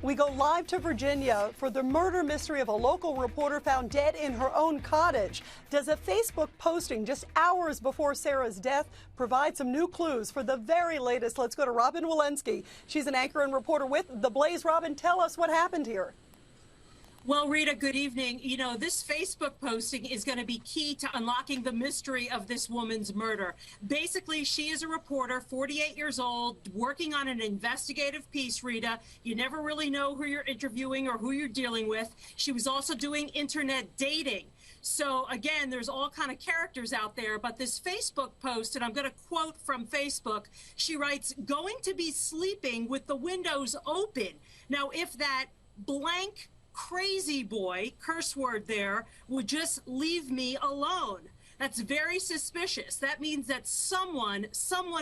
We go live to Virginia for the murder mystery of a local reporter found dead in her own cottage. Does a Facebook posting just hours before Sarah's death provide some new clues? For the very latest, let's go to Robin Walensky. She's an anchor and reporter with The Blaze. Robin, tell us what happened here. Well, Rita, good evening. You know, this Facebook posting is going to be key to unlocking the mystery of this woman's murder. Basically, she is a reporter, 48 years old, working on an investigative piece, Rita. You never really know who you're interviewing or who you're dealing with. She was also doing internet dating. So, again, there's all kind of characters out there. But this Facebook post, and I'm going to quote from Facebook, she writes, "Going to be sleeping with the windows open." Now, if that blank crazy boy, curse word there, would just leave me alone. That's very suspicious. That means that someone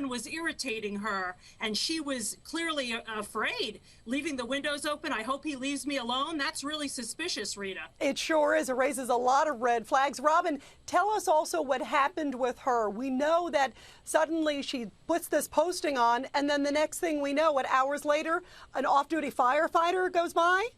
was irritating her, and she was clearly afraid. Leaving the windows open, I hope he leaves me alone. That's really suspicious, Rita. It sure is. It raises a lot of red flags. Robin, tell us also what happened with her. We know that suddenly she puts this posting on, and then the next thing we know, hours later, an off-duty firefighter goes by?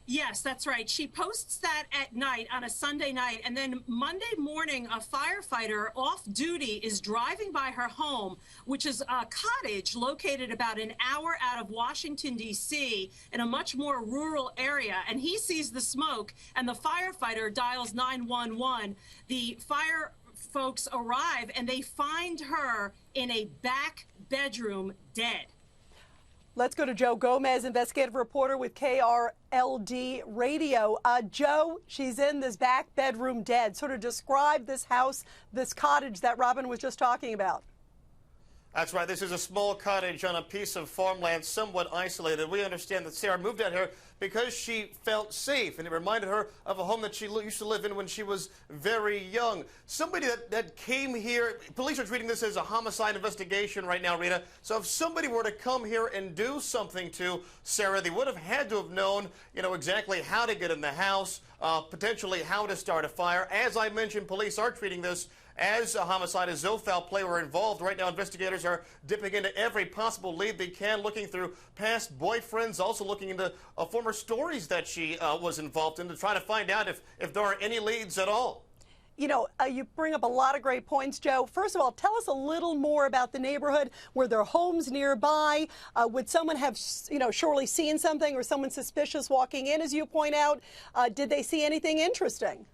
Yes, that's right. She posts that at night on a Sunday night, and then Monday morning, a firefighter off duty is driving by her home, which is a cottage located about an hour out of Washington, D.C., in a much more rural area. And he sees the smoke, and the firefighter dials 911. The fire folks arrive, and they find her in a back bedroom dead. Let's go to Joe Gomez, investigative reporter with KRLD Radio. Joe, she's in this back bedroom dead. Sort of describe this house, this cottage that Robin was just talking about. That's right. This is a small cottage on a piece of farmland, somewhat isolated. We understand that Sarah moved out here because she felt safe, and it reminded her of a home that she used to live in when she was very young. Somebody that came here, police are treating this as a homicide investigation right now, Rita. So if somebody were to come here and do something to Sarah, they would have had to have known, exactly how to get in the house, potentially how to start a fire. As I mentioned, police are treating this as a homicide, as though foul play were involved. Right now, investigators are dipping into every possible lead they can, looking through past boyfriends, also looking into former stories that she was involved in to try to find out if there are any leads at all. You bring up a lot of great points, Joe. First of all, tell us a little more about the neighborhood. Were there homes nearby? Would someone have, surely seen something or someone suspicious walking in, as you point out? Did they see anything interesting?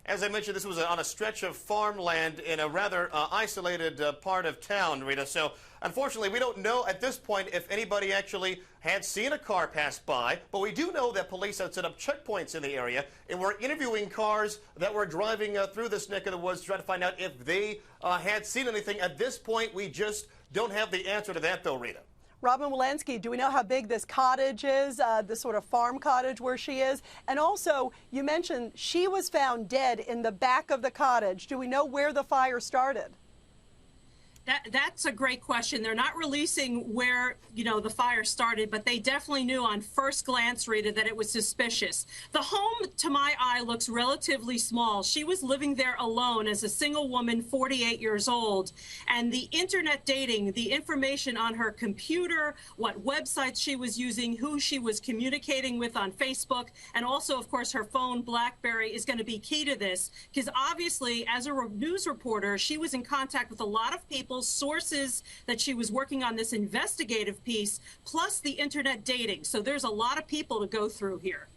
As I mentioned, this was on a stretch of farmland in a rather isolated part of town, Rita. So, unfortunately, we don't know at this point if anybody actually had seen a car pass by. But we do know that police had set up checkpoints in the area and were interviewing cars that were driving through this neck of the woods to try to find out if they had seen anything. At this point, we just don't have the answer to that, though, Rita. Robin Walensky, do we know how big this cottage is, this sort of farm cottage where she is? And also, you mentioned she was found dead in the back of the cottage. Do we know where the fire started? That's a great question. They're not releasing where, the fire started, but they definitely knew on first glance, Rita, that it was suspicious. The home, to my eye, looks relatively small. She was living there alone as a single woman, 48 years old. And the internet dating, the information on her computer, what websites she was using, who she was communicating with on Facebook, and also, of course, her phone, BlackBerry, is going to be key to this. Because obviously, as a news reporter, she was in contact with a lot of people, sources that she was working on this investigative piece, plus the internet dating. So there's a lot of people to go through here.